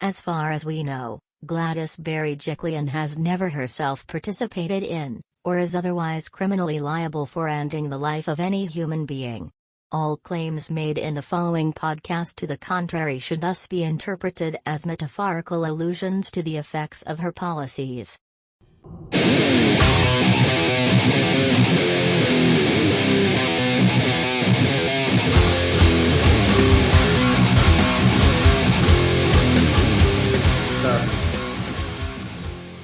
As far as we know, Gladys Berejiklian has never herself participated in, or is otherwise criminally liable for ending the life of any human being. All claims made in the following podcast to the contrary should thus be interpreted as metaphorical allusions to the effects of her policies.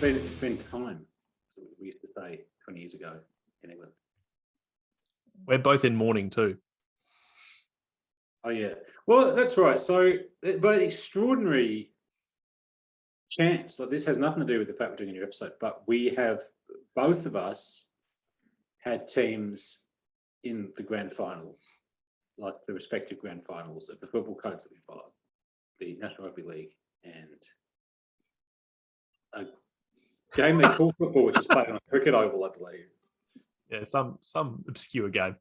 It's been time, so we used to say 20 years ago in England. We're both in mourning too. Oh yeah, well that's right. So, but extraordinary chance. Like this has nothing to do with the fact we're doing a new episode, but we have both of us had teams in the grand finals, like the respective grand finals of the football codes that we follow, the National Rugby League and a game they call football, which is played on a cricket oval, I believe. Yeah, some obscure game.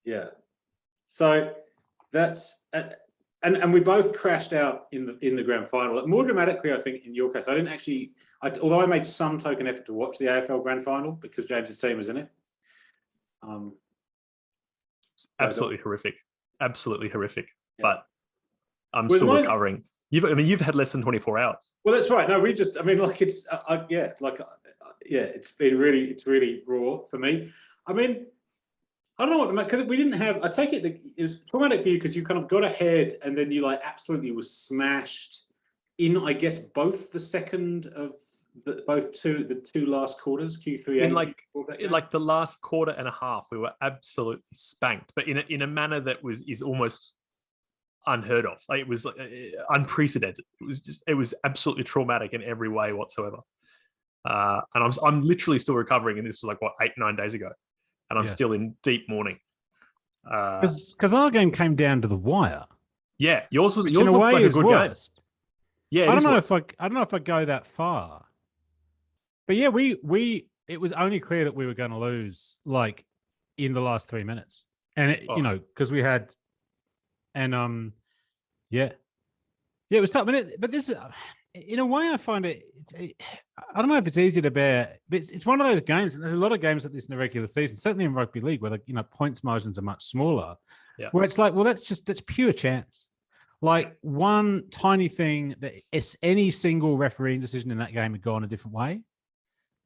Yeah. So that's and we both crashed out in the grand final. More dramatically, I think, in your case, I didn't actually. Although I made some token effort to watch the AFL grand final because James's team was in it. It's absolutely horrific. Absolutely horrific. Yeah. But I'm was still recovering. You've had less than 24 hours. Well, that's right. No, we just. I mean, like it's. It's been really. It's really raw for me. I mean, I don't know what because we didn't have. I take it that it was traumatic for you because you kind of got ahead and then you like absolutely was smashed in. I guess both the second of the two last quarters, Q3 in like the last quarter and a half, we were absolutely spanked, but in a manner that is almost unheard of. Like it was unprecedented. It was absolutely traumatic in every way whatsoever. And I'm literally still recovering, and this was like 8-9 days ago, and I'm still in deep mourning. Because our game came down to the wire. Yeah, yours looked in a way like a good worst. Game. Yeah, I don't know if I go that far, but yeah, it was only clear that we were going to lose like in the last 3 minutes, and because we had. And it was tough. But this, in a way, I find it. I don't know if it's easy to bear, but it's one of those games. And there's a lot of games like this in the regular season, certainly in rugby league, where the points margins are much smaller. Yeah. Where it's like, well, that's pure chance. Like one tiny thing that it's any single refereeing decision in that game had gone a different way,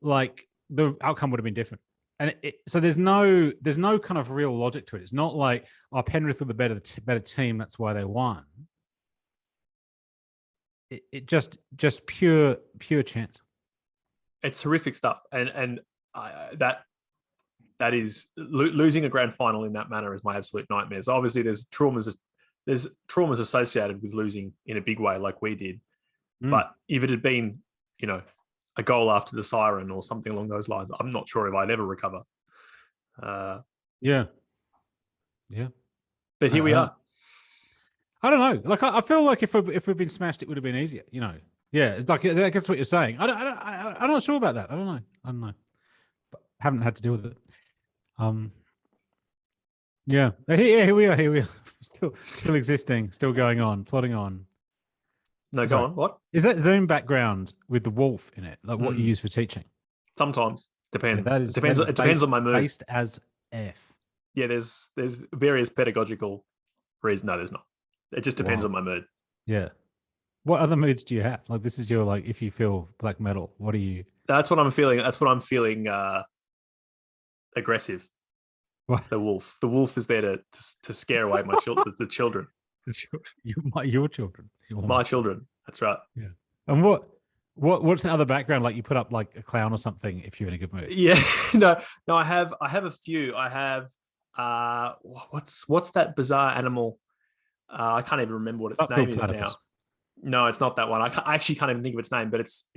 like the outcome would have been different. And so there's no kind of real logic to it. It's not like, Penrith were the better team, that's why they won. It just pure chance. It's horrific stuff, and that is losing a grand final in that manner is my absolute nightmare. So obviously, there's traumas associated with losing in a big way, like we did. But if it had been, a goal after the siren or something along those lines, I'm not sure if I'd ever recover. Yeah. But here we are. I don't know. Like I feel like if we'd been smashed, it would have been easier. Yeah. It's like I guess what you're saying. I'm not sure about that. I don't know. But haven't had to deal with it. Yeah. Here we are. Still existing. Still going on. Plodding on. No, go on. What is that Zoom background with the wolf in it? Like what you use for teaching? Sometimes depends. Yeah, it depends on my mood. Based as F. Yeah, there's various pedagogical reasons. No, there's not. It just depends on my mood. Yeah. What other moods do you have? Like this is your like if you feel black metal. What are you? That's what I'm feeling. Aggressive. What? The wolf. The wolf is there to scare away my children. The children. Your children. My children. That's right. Yeah. And what's the other background? Like you put up like a clown or something if you're in a good mood. Yeah. No. I have a few. I have what's that bizarre animal? I can't even remember what its name is now. No, it's not that one. I actually can't even think of its name, but it's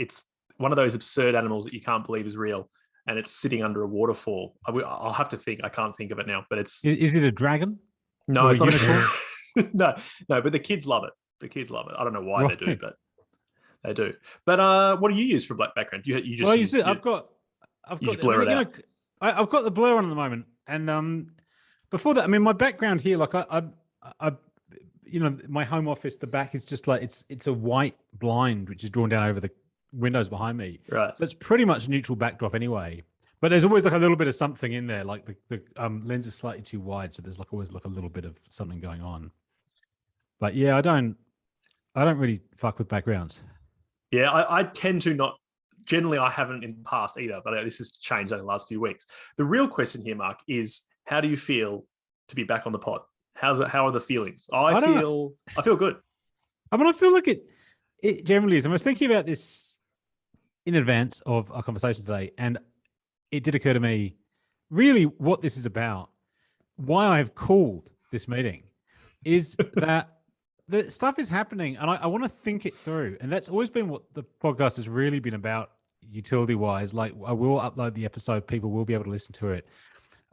one of those absurd animals that you can't believe is real, and it's sitting under a waterfall. I'll have to think. I can't think of it now, but it's. Is it a dragon? No, it's not. No, but the kids love it. I don't know why they do, but they do. But what do you use for black background? You just I've got blur it out. I've got the blur on at the moment, and before that, I mean, my background here, like I my home office, the back is just like it's a white blind which is drawn down over the windows behind me. Right. So it's pretty much neutral backdrop anyway. But there's always like a little bit of something in there, like the lens is slightly too wide, so there's like always like a little bit of something going on. But yeah, I don't really fuck with backgrounds. Yeah, I tend to not. Generally, I haven't in the past either, but this has changed over the last few weeks. The real question here, Mark, is how do you feel to be back on the pod? How are the feelings? I feel good. I mean, I feel like it generally is. I was thinking about this in advance of our conversation today, and it did occur to me really what this is about, why I have called this meeting, is that the stuff is happening and I want to think it through. And that's always been what the podcast has really been about, utility-wise. Like, I will upload the episode, people will be able to listen to it.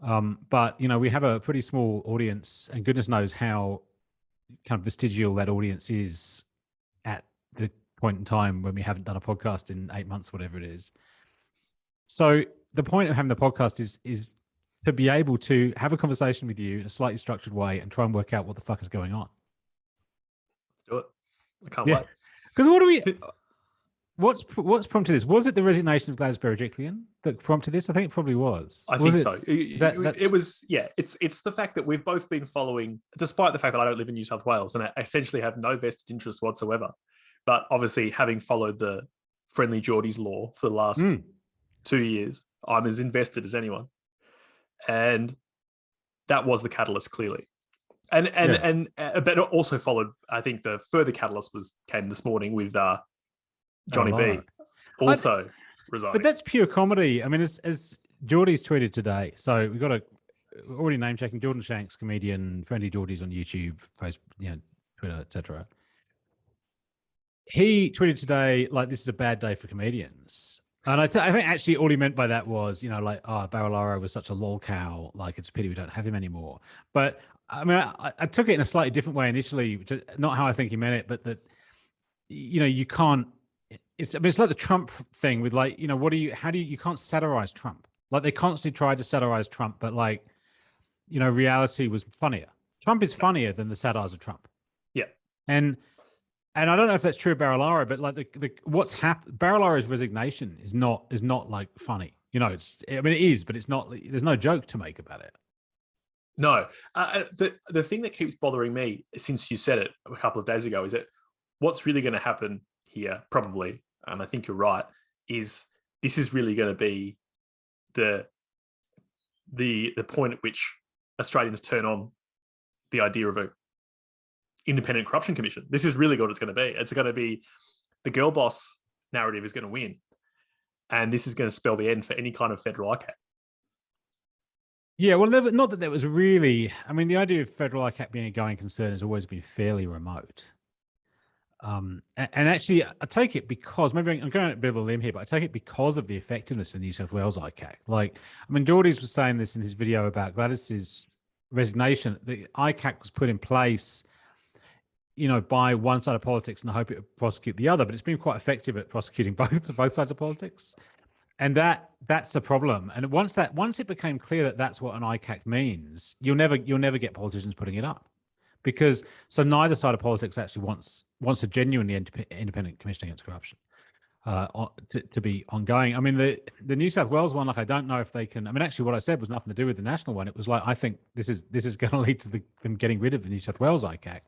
But, we have a pretty small audience, and goodness knows how kind of vestigial that audience is at the point in time when we haven't done a podcast in 8 months, whatever it is. So the point of having the podcast is to be able to have a conversation with you in a slightly structured way and try and work out what the fuck is going on. Let's do it. I can't wait. Because what's prompted this? Was it the resignation of Gladys Berejiklian that prompted this? I think it probably was. I think so. It was, yeah. It's the fact that we've both been following, despite the fact that I don't live in New South Wales and I essentially have no vested interest whatsoever. But obviously, having followed the Friendly Geordies law for the last 2 years, I'm as invested as anyone. And that was the catalyst, clearly. But it also followed, I think the further catalyst came this morning with Johnny B also resigning. But that's pure comedy. I mean, as Geordie's tweeted today, so we've got already name checking Jordan Shanks, comedian, Friendly Geordies on YouTube, Facebook, Twitter, etc. He tweeted today, like, this is a bad day for comedians. And I think actually all he meant by that was, Barilaro was such a lol cow, like, it's a pity we don't have him anymore. But I mean, I took it in a slightly different way initially, which is not how I think he meant it, but that, you can't, it's like the Trump thing with, like, you can't satirize Trump. Like, they constantly tried to satirize Trump, but, like, reality was funnier. Trump is funnier than the satires of Trump. Yeah. And I don't know if that's true of Barilaro, but like what's happened, Barilaro's resignation is not like funny. It is, but it's not. There's no joke to make about it. No, the thing that keeps bothering me since you said it a couple of days ago is that what's really going to happen here, probably, and I think you're right, is this is really going to be the point at which Australians turn on the idea of a independent corruption commission. This is really what it's going to be. It's going to be the girl boss narrative is going to win, and this is going to spell the end for any kind of federal ICAC. Yeah, well, not that there was really. I mean, the idea of federal ICAC being a going concern has always been fairly remote. And actually, I take it because maybe I'm going a bit of a limb here, but I take it because of the effectiveness of New South Wales ICAC. Like, I mean, Geordie's was saying this in his video about Gladys's resignation. The ICAC was put in place, by one side of politics and I hope it would prosecute the other, but it's been quite effective at prosecuting both sides of politics. And that's a problem. And once it became clear that that's what an ICAC means, you'll never get politicians putting it up, because neither side of politics actually wants a genuinely independent commission against corruption to be ongoing. I mean, the New South Wales one, like, I don't know if they can. I mean, actually, what I said was nothing to do with the national one. It was like, I think this is going to lead to them getting rid of the New South Wales ICAC.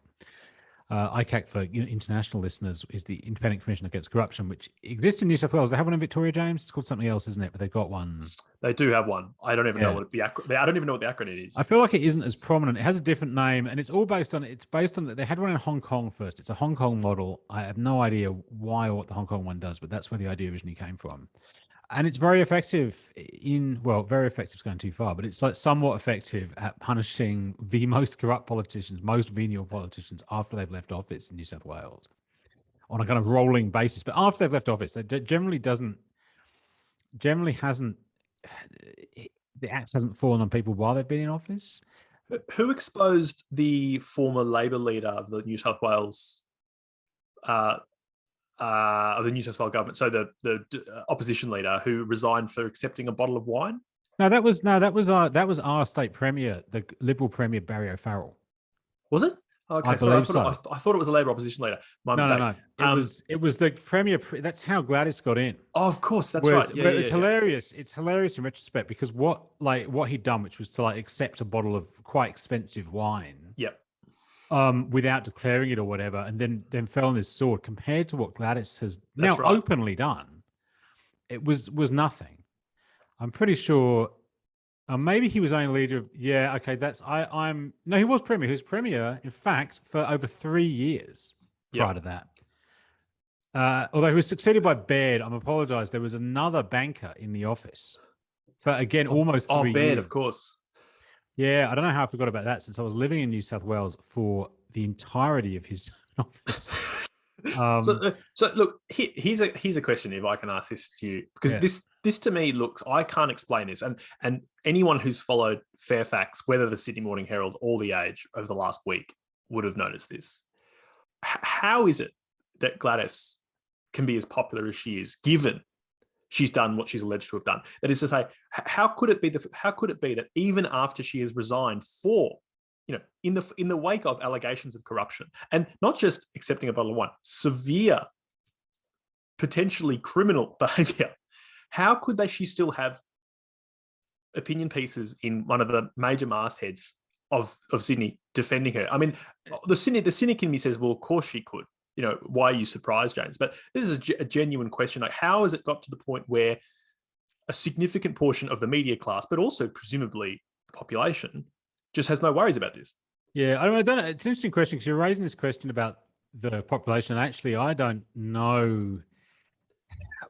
ICAC, for international listeners, is the Independent Commission Against Corruption, which exists in New South Wales. They have one in Victoria, James. It's called something else, isn't it? But they've got one. They do have one. I don't even know what I don't even know what the acronym is. I feel like it isn't as prominent. It has a different name, and it's all based on. They had one in Hong Kong first. It's a Hong Kong model. I have no idea why or what the Hong Kong one does, but that's where the idea originally came from. And it's very effective very effective is going too far, but it's like somewhat effective at punishing the most corrupt politicians, most venial politicians after they've left office in New South Wales on a kind of rolling basis. But after they've left office, the axe hasn't fallen on people while they've been in office. Who exposed the former Labor leader of the New South Wales of the New South Wales government, so the opposition leader who resigned for accepting a bottle of wine? No, that was our state premier, the Liberal Premier Barry O'Farrell. Was it? Okay, I so believe so. I thought it was a Labor opposition leader. My mistake. No. It was the Premier. That's how Gladys got in. Oh, of course, that's right. Yeah, it's hilarious. It's hilarious in retrospect because what he'd done, which was to accept a bottle of quite expensive wine. Yep. Without declaring it or whatever, and then fell on his sword. Compared to what Gladys has That's now right. openly done, it was nothing. I'm pretty sure. Maybe he was only leader of. Yeah, okay. No, he was premier. He was premier, in fact, for over 3 years prior to that. Although he was succeeded by Baird, I'm apologise. There was another banker in the office for almost 3 years. Baird, of course. Yeah, I don't know how I forgot about that since I was living in New South Wales for the entirety of his office. So look, here's a question, if I can ask this to you, because this to me looks, I can't explain this, and anyone who's followed Fairfax, whether the Sydney Morning Herald or The Age over the last week, would have noticed this. How is it that Gladys can be as popular as she is, given she's done what she's alleged to have done? That is to say, how could it be that even after she has resigned for, in the wake of allegations of corruption, and not just accepting a bottle of wine, severe, potentially criminal behaviour, how could she still have opinion pieces in one of the major mastheads of Sydney defending her? I mean, the cynic in me says, well, of course she could. Why are you surprised, James? But this is a genuine question. How has it got to the point where a significant portion of the media class, but also presumably the population, just has no worries about this? Yeah, I don't know. It's an interesting question because you're raising this question about the population. Actually, I don't know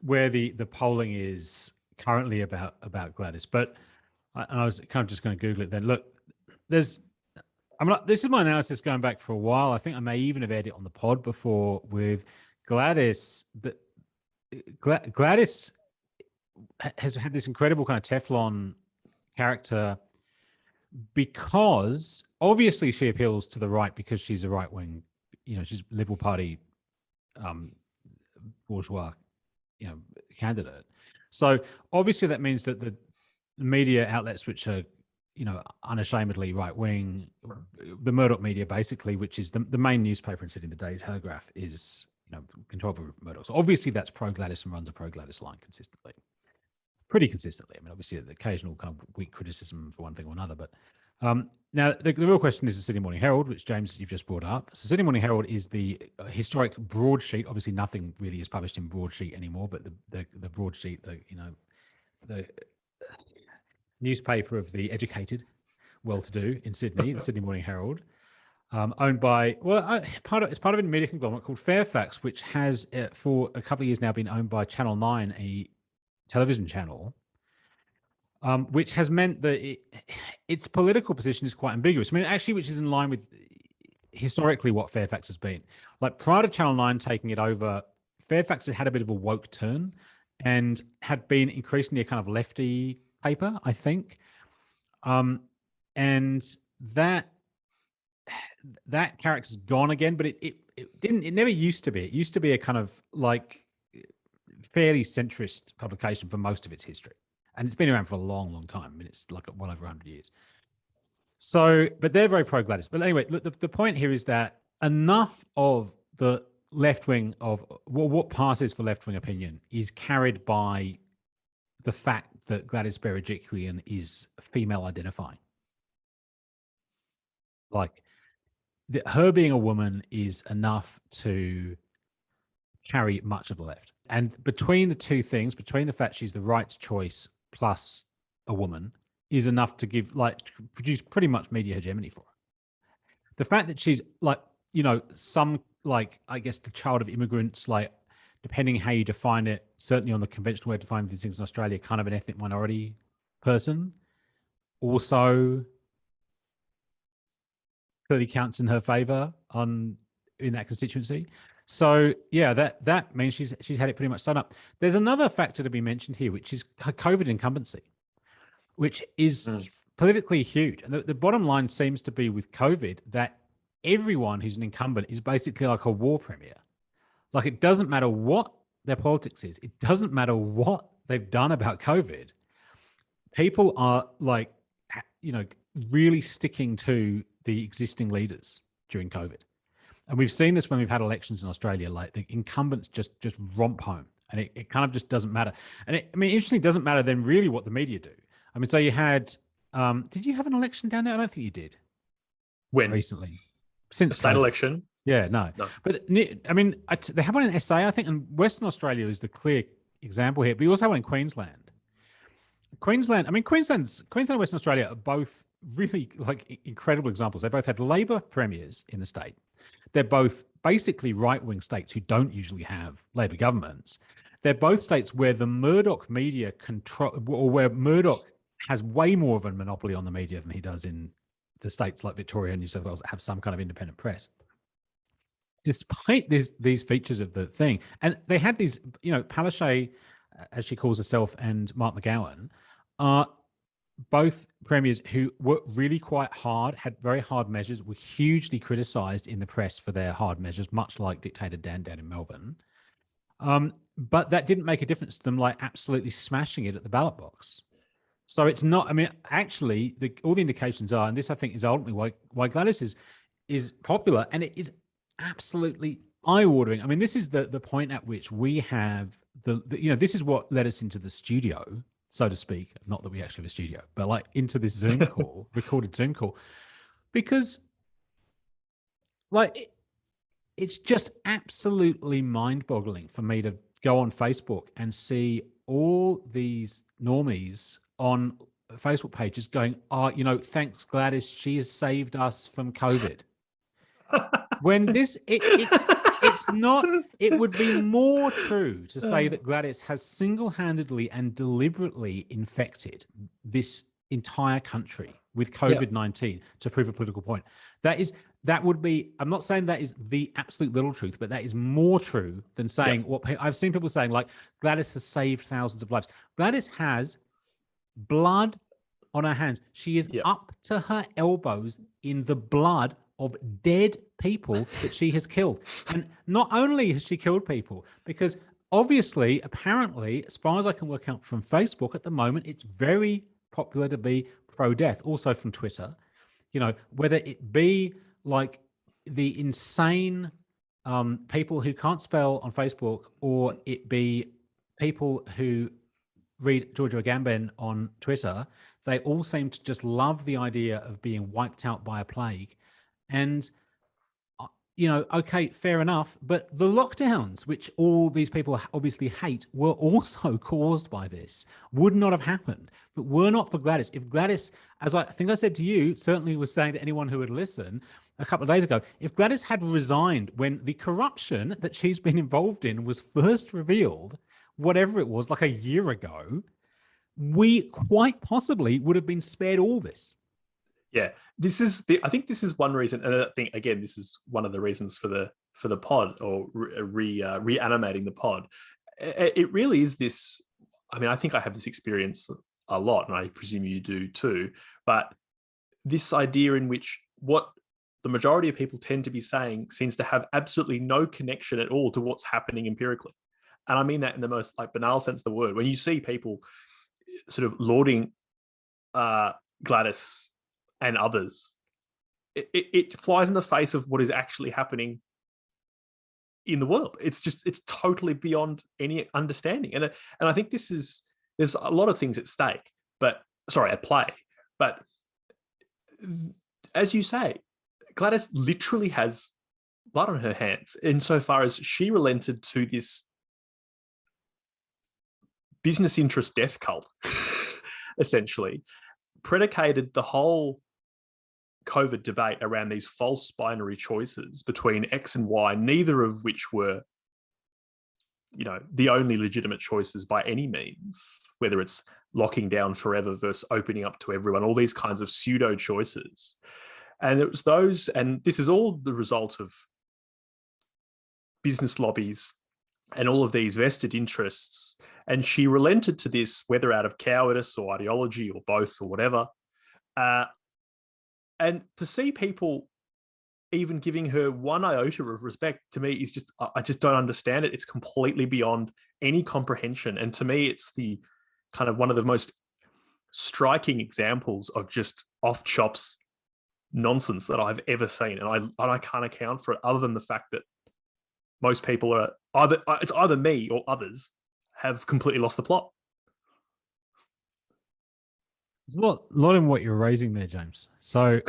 where the polling is currently about Gladys, but I was kind of just going to Google it then. Look, this is my analysis going back for a while. I think I may even have aired it on the pod before with Gladys. Gladys has had this incredible kind of Teflon character because obviously she appeals to the right because she's a right-wing, she's Liberal Party bourgeois, candidate. So obviously that means that the media outlets which are, unashamedly right-wing, the Murdoch media basically, which is the main newspaper in Sydney, the Daily Telegraph, is, controlled by Murdoch. So obviously that's pro-Gladys and runs a pro-Gladys line pretty consistently. I mean, obviously the occasional kind of weak criticism for one thing or another, but now the real question is the Sydney Morning Herald, which James, you've just brought up. So Sydney Morning Herald is the historic broadsheet. Obviously nothing really is published in broadsheet anymore, but the broadsheet, the newspaper of the educated, well-to-do in Sydney, the Sydney Morning Herald, owned by, it's part of a media conglomerate called Fairfax, which has for a couple of years now been owned by Channel 9, a television channel, which has meant that its political position is quite ambiguous. I mean, actually, which is in line with historically what Fairfax has been. Like prior to Channel 9 taking it over, Fairfax had a bit of a woke turn and had been increasingly a kind of lefty paper, I think. And that character's gone again, but it never used to be. It used to be a kind of fairly centrist publication for most of its history. And it's been around for a long, long time. I mean, it's well over 100 years. So, but they're very pro-Gladys. But anyway, look, the point here is that enough of the left-wing of what passes for left-wing opinion is carried by the fact that Gladys Berejiklian is female identifying. Her being a woman is enough to carry much of the left. And between the two things, between the fact she's the right's choice plus a woman, is enough to produce pretty much media hegemony for her. The fact that she's some I guess the child of immigrants, depending how you define it, certainly on the conventional way of defining these things in Australia, kind of an ethnic minority person, also clearly counts in her favour in that constituency. So yeah, that means she's had it pretty much sewn up. There's another factor to be mentioned here, which is COVID incumbency, which is politically huge. And the bottom line seems to be with COVID that everyone who's an incumbent is basically like a war premier. It doesn't matter what their politics is. It doesn't matter what they've done about COVID. People are really sticking to the existing leaders. during COVID. And we've seen this when we've had elections in Australia, like the incumbents just romp home, and it kind of just doesn't matter. And interestingly, it doesn't matter then really what the media do. I mean, so you had, did you have an election down there? I don't think you did. When? Recently. Since the state COVID. election? Yeah, no. But I mean, they have one in SA, I think, and Western Australia is the clear example here. But you also have one in Queensland. Queensland and Western Australia are both really like incredible examples. They both had Labor premiers in the state. They're both basically right-wing states who don't usually have Labor governments. They're both states where the Murdoch media control, or where Murdoch has way more of a monopoly on the media than he does in the states like Victoria and New South Wales that have some kind of independent press. Despite these features of the thing, and they had these, Palaszczuk, as she calls herself, and Mark McGowan are both premiers who were really quite hard, had very hard measures, were hugely criticised in the press for their hard measures, much like dictator Dan down in Melbourne. But that didn't make a difference to them, like absolutely smashing it at the ballot box. So it's not, I mean, actually, all the indications are, and this I think is ultimately why Gladys is popular, and it is absolutely eye-watering. I mean, this is the point at which we have this is what led us into the studio, so to speak. Not that we actually have a studio, but like into this Zoom call, recorded Zoom call, because like it's just absolutely mind-boggling for me to go on Facebook and see all these normies on Facebook pages going, thanks Gladys, she has saved us from COVID. When it's not, it would be more true to say that Gladys has single-handedly and deliberately infected this entire country with COVID-19 to prove a political point. That would be, I'm not saying that is the absolute little truth, but that is more true than saying what I've seen people saying, like Gladys has saved thousands of lives. Gladys has blood on her hands. She is up to her elbows in the blood of dead people that she has killed. And not only has she killed people, because obviously, apparently, as far as I can work out from Facebook at the moment, it's very popular to be pro-death. Also from Twitter, whether it be like the insane people who can't spell on Facebook, or it be people who read Giorgio Agamben on Twitter, they all seem to just love the idea of being wiped out by a plague. And, okay, fair enough. But the lockdowns, which all these people obviously hate, were also caused by this, would not have happened. But were not for Gladys. If Gladys, as I think I said to you, certainly was saying to anyone who would listen a couple of days ago, if Gladys had resigned when the corruption that she's been involved in was first revealed, whatever it was, like a year ago, we quite possibly would have been spared all this. Yeah, I think this is one reason, and I think again this is one of the reasons for the pod, or reanimating the pod. It really is this. I mean, I think I have this experience a lot, and I presume you do too. But this idea in which what the majority of people tend to be saying seems to have absolutely no connection at all to what's happening empirically, and I mean that in the most like banal sense of the word. When you see people sort of lauding Gladys and others, it flies in the face of what is actually happening in the world. It's totally beyond any understanding. And I think there's a lot of things at play. But as you say, Gladys literally has blood on her hands insofar as she relented to this business interest death cult, essentially, predicated the whole COVID debate around these false binary choices between X and Y, neither of which were, the only legitimate choices by any means, whether it's locking down forever versus opening up to everyone, all these kinds of pseudo choices. And it was those, and this is all the result of business lobbies and all of these vested interests. And she relented to this, whether out of cowardice or ideology or both or whatever. And to see people even giving her one iota of respect, to me, is just, I just don't understand it. It's completely beyond any comprehension. And to me, it's the kind of one of the most striking examples of just off chops nonsense that I've ever seen, and I can't account for it other than the fact that most people are either me or others have completely lost the plot. There's a lot in what you're raising there, James. So,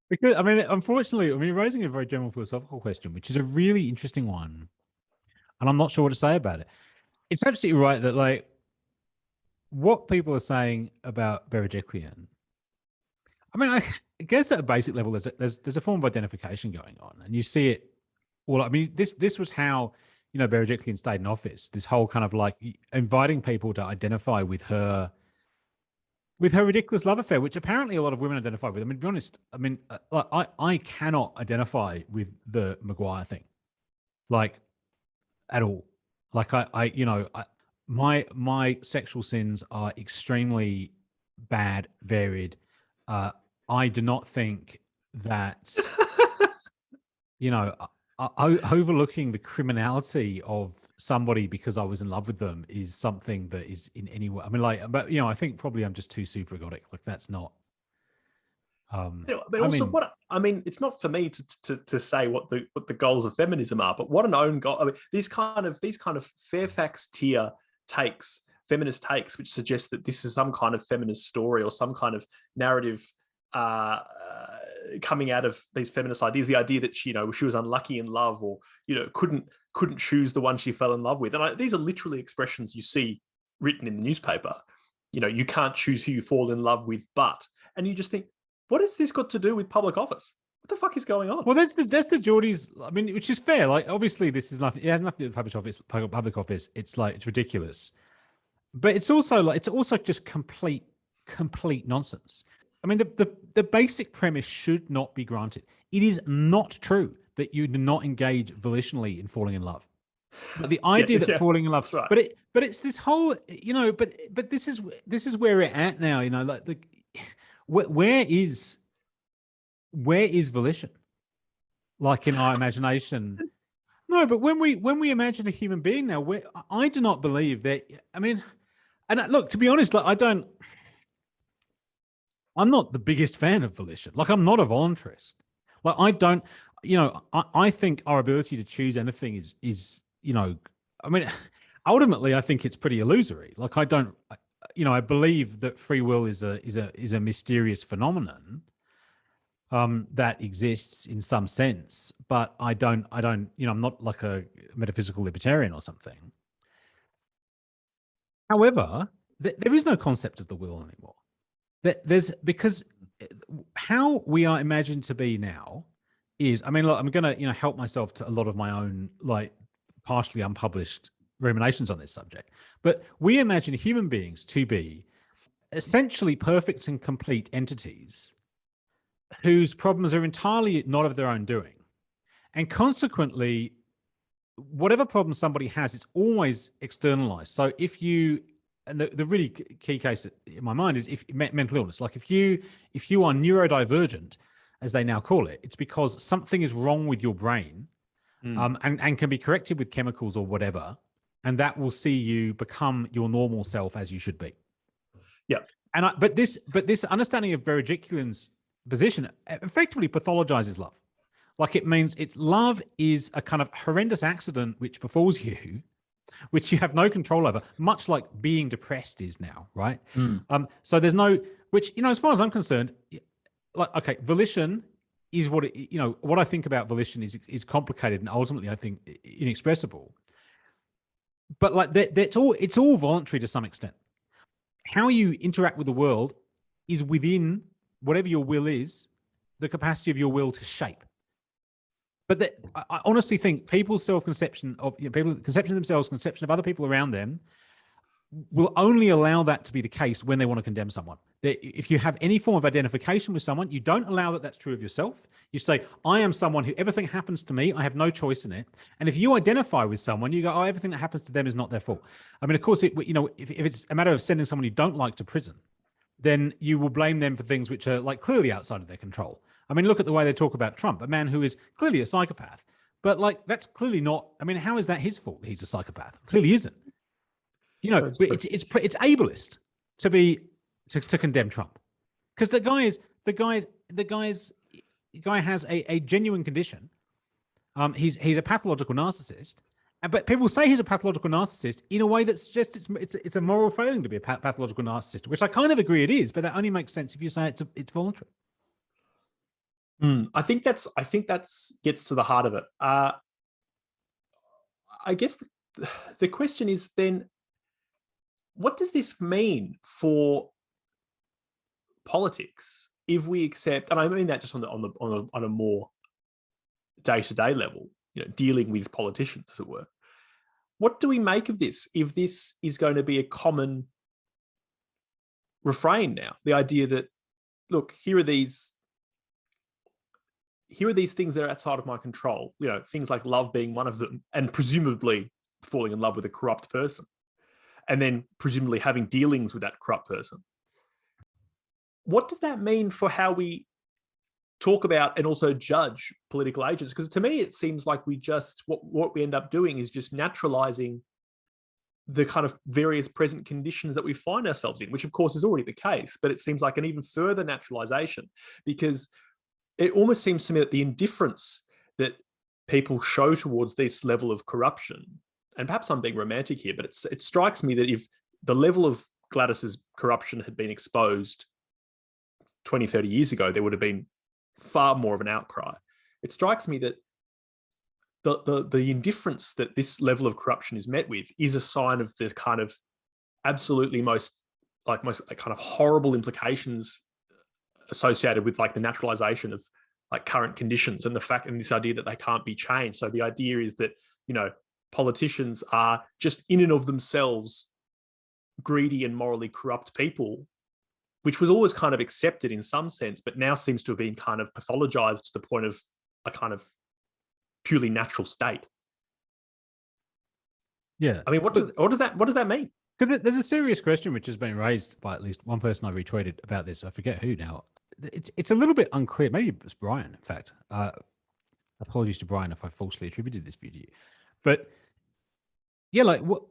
because unfortunately, you're raising a very general philosophical question, which is a really interesting one, and I'm not sure what to say about it. It's absolutely right that, like, what people are saying about Berejiklian, I guess at a basic level, there's a form of identification going on, and you see it. Well, this was how Berejiklian stayed in office. This whole kind of like inviting people to identify with her ridiculous love affair, which apparently a lot of women identify with. To be honest, I cannot identify with the Maguire thing, like, at all. Like my sexual sins are extremely bad, varied. I do not think that overlooking the criminality of somebody because I was in love with them is something that is in any way. I think probably I'm just too super egotic. Like, that's not. But also, it's not for me to say what the goals of feminism are, but what an own goal. These kind of Fairfax tier takes, feminist takes, which suggest that this is some kind of feminist story or some kind of narrative coming out of these feminist ideas. The idea that she was unlucky in love, or couldn't choose the one she fell in love with. And these are literally expressions you see written in the newspaper. You can't choose who you fall in love with, and you just think, what has this got to do with public office? What the fuck is going on? Well, that's the Geordies. Which is fair. Like, obviously, this is nothing. It has nothing to do with public office. It's like, it's ridiculous, but it's also just complete nonsense. The basic premise should not be granted. It is not true that you do not engage volitionally in falling in love. But the idea that falling in love, right. but it's this whole, but this is where we're at now. Where is volition? Like, in our imagination? No, but when we imagine a human being now, I do not believe that. And look, to be honest, like, I'm not the biggest fan of volition. Like, I'm not a voluntarist. Like, I think our ability to choose anything is ultimately, I think it's pretty illusory. Like, I believe that free will is a mysterious phenomenon that exists in some sense, but I don't, I'm not like a metaphysical libertarian or something. However, there is no concept of the will anymore. Because how we are imagined to be now is, look, I'm going to help myself to a lot of my own, like, partially unpublished ruminations on this subject, but we imagine human beings to be essentially perfect and complete entities whose problems are entirely not of their own doing, and consequently, whatever problem somebody has, it's always externalized. So if you, and the really key case in my mind is if mental illness, like if you are neurodivergent, as they now call it, it's because something is wrong with your brain, and can be corrected with chemicals or whatever, and that will see you become your normal self as you should be. Yeah. But this understanding of Berejiklian's position effectively pathologizes love. Like, it means love is a kind of horrendous accident which befalls you, which you have no control over, much like being depressed is now, right? So there's no, which, as far as I'm concerned, like, okay, volition is what what I think about volition is complicated and ultimately, I think, inexpressible. But like, it's all voluntary to some extent. How you interact with the world is within whatever your will is, the capacity of your will to shape. But I honestly think people's self-conception of conception of themselves, conception of other people around them, will only allow that to be the case when they want to condemn someone. If you have any form of identification with someone, you don't allow that that's true of yourself. You say, I am someone who everything happens to me, I have no choice in it. And if you identify with someone, you go, oh, everything that happens to them is not their fault. Of course, if it's a matter of sending someone you don't like to prison, then you will blame them for things which are like clearly outside of their control. Look at the way they talk about Trump, a man who is clearly a psychopath. But like, that's clearly not, how is that his fault that he's a psychopath? Clearly isn't. It's ableist to condemn Trump, because the guy is the guy has a genuine condition. He's a pathological narcissist, but people say he's a pathological narcissist in a way that suggests it's a moral failing to be a pathological narcissist, which I kind of agree it is, but that only makes sense if you say it's voluntary. I think that's gets to the heart of it. I guess the question is then, what does this mean for politics if we accept, and I mean that just on a more day-to-day level, dealing with politicians, as it were. What do we make of this if this is going to be a common refrain now? The idea that, look, here are these things that are outside of my control, things like love being one of them, and presumably falling in love with a corrupt person, and then presumably having dealings with that corrupt person. What does that mean for how we talk about and also judge political agents? Because to me, it seems like we just, what we end up doing is just naturalizing the kind of various present conditions that we find ourselves in, which of course is already the case, but it seems like an even further naturalization, because it almost seems to me that the indifference that people show towards this level of corruption, and perhaps I'm being romantic here, but it strikes me that if the level of Gladys's corruption had been exposed 20, 30 years ago, there would have been far more of an outcry. It strikes me that the indifference that this level of corruption is met with is a sign of the kind of absolutely most kind of horrible implications associated with like the naturalization of like current conditions, and the fact, and this idea that they can't be changed. So the idea is that, politicians are just in and of themselves greedy and morally corrupt people, which was always kind of accepted in some sense, but now seems to have been kind of pathologized to the point of a kind of purely natural state. Yeah. I mean, what does that mean? There's a serious question which has been raised by at least one person I retweeted about this. I forget who now. It's a little bit unclear. Maybe it's Brian, in fact. Apologies to Brian if I falsely attributed this view to you. But yeah, like, what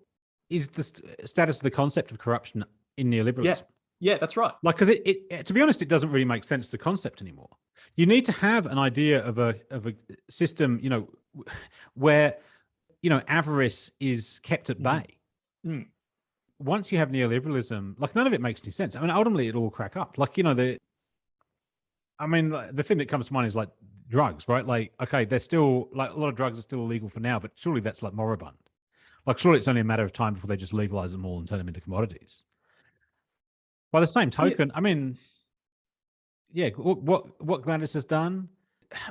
is the status of the concept of corruption in neoliberalism? Yeah, that's right. Like, because it, to be honest, it doesn't really make sense as a concept anymore. You need to have an idea of a system, where, avarice is kept at bay. Mm. Once you have neoliberalism, like, none of it makes any sense. I mean, ultimately it'll all crack up. Like, the thing that comes to mind is like drugs, right? Like, okay, they're still, like, a lot of drugs are still illegal for now, but surely that's like moribund. Like, surely it's only a matter of time before they just legalize them all and turn them into commodities. By the same token, I mean, yeah, what Gladys has done,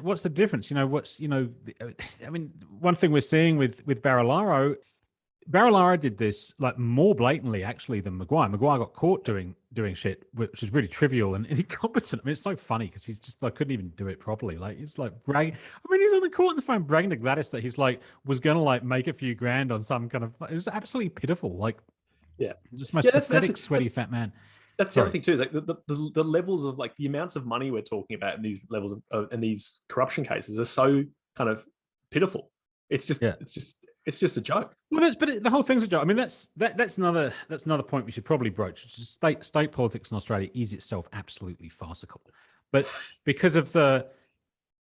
what's the difference? I mean, one thing we're seeing with Barilaro did this like more blatantly actually than Maguire. Maguire got caught doing shit, which is really trivial and incompetent. I mean, it's so funny because he's just like couldn't even do it properly. Like, he's like bragging. I mean, he's on the court on the phone bragging to Gladys that he's like was gonna like make a few grand on some kind of. It was absolutely pitiful. Like, yeah, just most pathetic, sweaty fat man. That's the other thing too, is like the levels of like the amounts of money we're talking about in these levels of in these corruption cases are so kind of pitiful. It's just a joke. Well, but the whole thing's a joke. I mean, that's another point we should probably broach. Which is state politics in Australia is itself absolutely farcical, but because of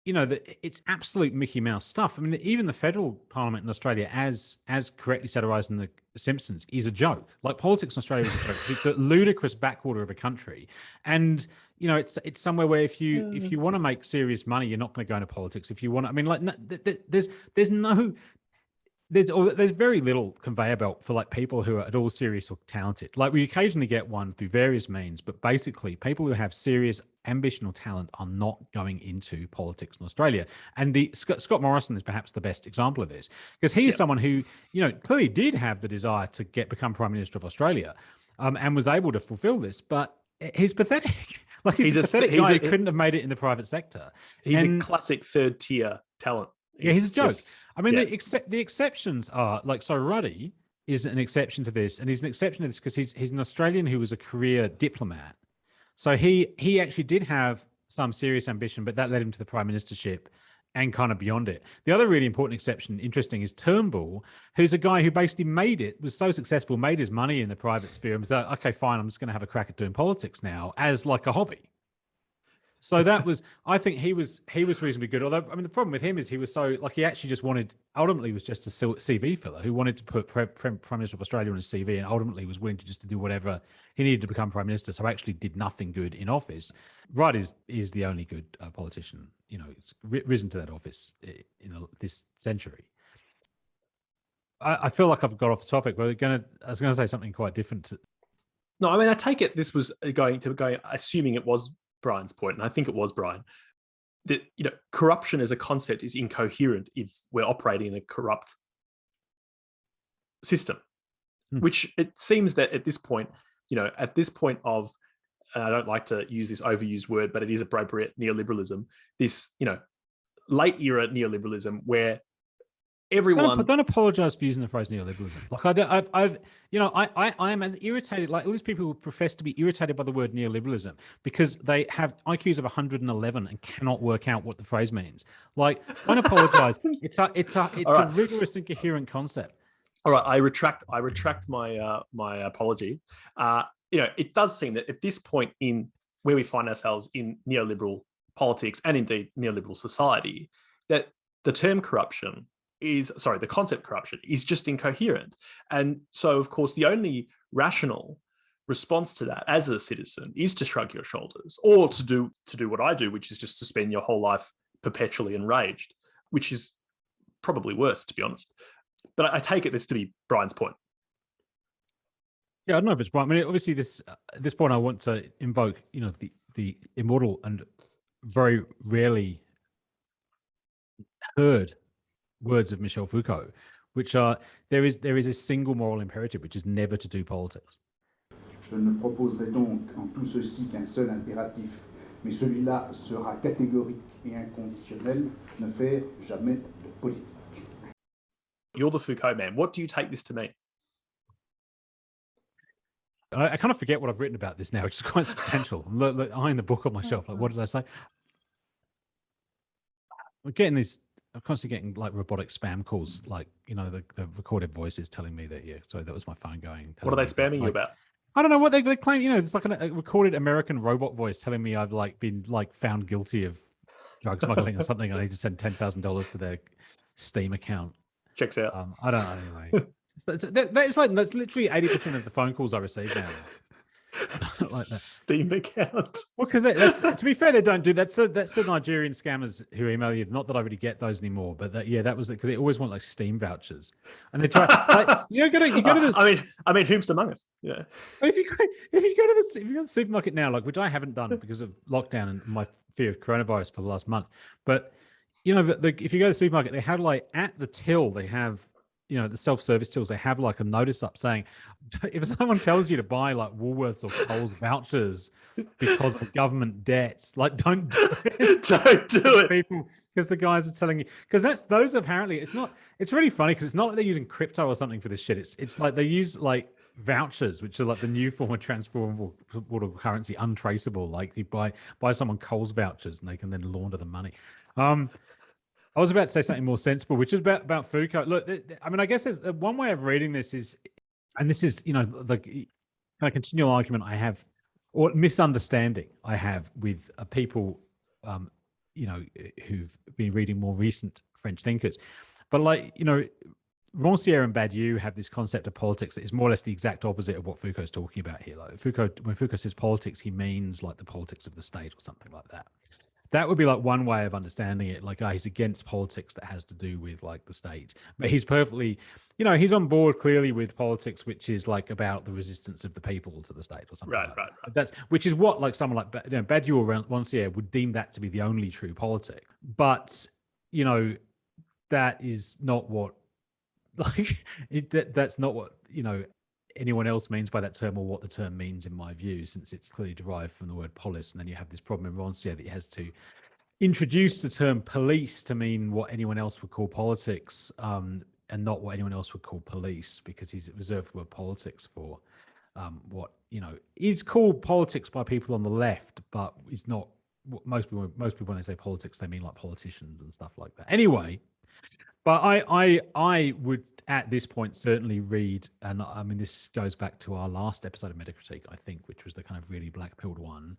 it's absolute Mickey Mouse stuff. I mean, even the federal parliament in Australia, as correctly satirized in The Simpsons, is a joke. Like, politics in Australia is a joke. It's a ludicrous backwater of a country, and it's somewhere where if you want to make serious money, you're not going to go into politics. If you want, I mean, like, there's very little conveyor belt for like people who are at all serious or talented. Like, we occasionally get one through various means, but basically people who have serious ambition or talent are not going into politics in Australia. And Scott Morrison is perhaps the best example of this, because he is someone who, clearly did have the desire to become Prime Minister of Australia, and was able to fulfill this, but he's pathetic. Like, he's a pathetic guy who couldn't have made it in the private sector. He's a classic third tier talent. Yeah, he's a joke. I mean, the exceptions are like, so Ruddy is an exception to this, and he's an exception to this because he's an Australian who was a career diplomat. So he actually did have some serious ambition, but that led him to the prime ministership and kind of beyond it. The other really important exception, interesting, is Turnbull, who's a guy who basically was so successful, made his money in the private sphere, and was like, okay, fine, I'm just going to have a crack at doing politics now as like a hobby. So that was, I think he was reasonably good. Although, I mean, the problem with him is he was so, like, he actually just wanted, ultimately was just a CV filler who wanted to put Prime Minister of Australia on his CV, and ultimately was willing to just to do whatever he needed to become Prime Minister. So actually did nothing good in office. Rudd is the only good politician, it's risen to that office in this century. I feel like I've got off the topic, but I was going to say something quite different. No, I mean, I take it this was going, assuming it was Brian's point, and I think it was Brian, that corruption as a concept is incoherent if we're operating in a corrupt system, which it seems that at this point, of, and I don't like to use this overused word, but it is appropriate, neoliberalism, this, late era neoliberalism where everyone don't apologize for using the phrase neoliberalism. Like I am as irritated, like all these people who profess to be irritated by the word neoliberalism because they have IQs of 111 and cannot work out what the phrase means. Like, don't apologize. It's a rigorous and coherent concept. All right, I retract my my apology. It does seem that at this point in where we find ourselves in neoliberal politics and indeed neoliberal society, that the term corruption the concept corruption is just incoherent. And so, of course, the only rational response to that as a citizen is to shrug your shoulders, or to do what I do, which is just to spend your whole life perpetually enraged, which is probably worse, to be honest. But I take this to be Brian's point. Yeah, I don't know if it's Brian. I mean, obviously, at this point, I want to invoke, the immortal and very rarely heard words of Michel Foucault, which are, there is a single moral imperative, which is never to do politics. Je ne proposerai donc en tout ceci qu'un seul impératif, mais celui-là sera catégorique et inconditionnel, ne faire jamais de politique. You're the Foucault man. What do you take this to mean? I kind of forget what I've written about this now, which is quite substantial. Look, eyeing the book on my shelf, like, what did I say? I'm constantly getting like robotic spam calls, like, the recorded voices telling me that, sorry, that was my phone going. What are they spamming you about? I don't know what they claim. It's like a recorded American robot voice telling me I've been found guilty of drug smuggling or something. I need to send $10,000 to their Steam account. Checks out. I don't know. Anyway, that's literally 80% of the phone calls I receive now. Like that. Steam account. Well, because to be fair, they don't do that's the Nigerian scammers who email you. Not that I really get those anymore, but that was because they always want like Steam vouchers, and they try. Like, you go to this. I mean, whom's among us? Yeah. If you go to the supermarket now, like, which I haven't done because of lockdown and my fear of coronavirus for the last month, but if you go to the supermarket, they have like at the till they have. The self-service tills, they have like a notice up saying, if someone tells you to buy like Woolworths or Coles vouchers because of government debts, like, don't do it. Don't do it. People, because the guys are telling you, because those apparently, it's really funny because it's not like they're using crypto or something for this shit. It's like they use like vouchers, which are like the new form of transformable currency, untraceable. Like you buy someone Coles vouchers and they can then launder the money. I was about to say something more sensible, which is about Foucault. Look, I mean, I guess there's one way of reading this is, and this is, the kind of continual argument I have, or misunderstanding I have with people, who've been reading more recent French thinkers. But like, Rancière and Badiou have this concept of politics that is more or less the exact opposite of what Foucault's talking about here. Like when Foucault says politics, he means like the politics of the state or something like that. That would be like one way of understanding it. Like, he's against politics that has to do with like the state, but he's perfectly, he's on board clearly with politics, which is like about the resistance of the people to the state or something. Right. That's which is what like someone like Badiou or Rancière would deem that to be the only true politic. But that is not what that's not what anyone else means by that term, or what the term means in my view, since it's clearly derived from the word polis. And then you have this problem in Rancière that he has to introduce the term police to mean what anyone else would call politics, and not what anyone else would call police, because he's reserved the word politics for what is called politics by people on the left, but is not what most people when they say politics, they mean like politicians and stuff like that. Anyway, but I would at this point certainly read, and I mean this goes back to our last episode of Metacritique, I think, which was the kind of really black-pilled one.